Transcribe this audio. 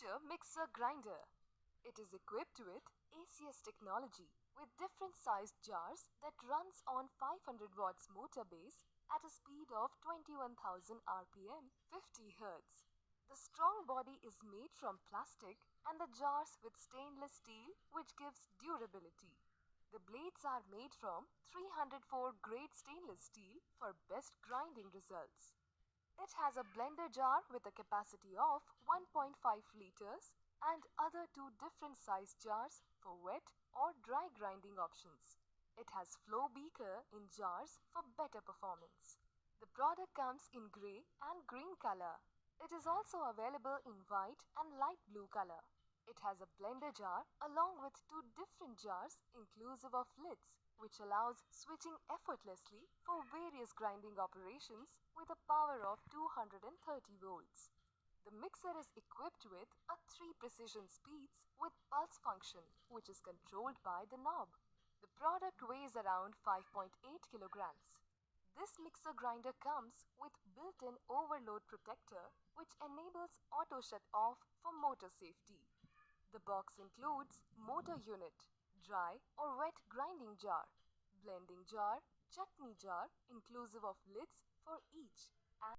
Signature Mixer Grinder. It is equipped with ACS technology with different sized jars that runs on 500 watts motor base at a speed of 21,000 rpm, 50 Hz. The strong body is made from plastic and the jars with stainless steel, which gives durability. The blades are made from 304 grade stainless steel for best grinding results. It has a blender jar with a capacity of 1.5 liters and other two different size jars for wet or dry grinding options. It has flow beaker in jars for better performance. The product comes in grey and green color. It is also available in white and light blue color. It has a blender jar along with two different jars inclusive of lids, which allows switching effortlessly for various grinding operations with a power of 230 volts. The mixer is equipped with a 3 precision speeds with pulse function, which is controlled by the knob. The product weighs around 5.8 kilograms. This mixer grinder comes with built-in overload protector, which enables auto shut off for motor safety. The box includes motor unit, dry or wet grinding jar, blending jar, chutney jar inclusive of lids for each,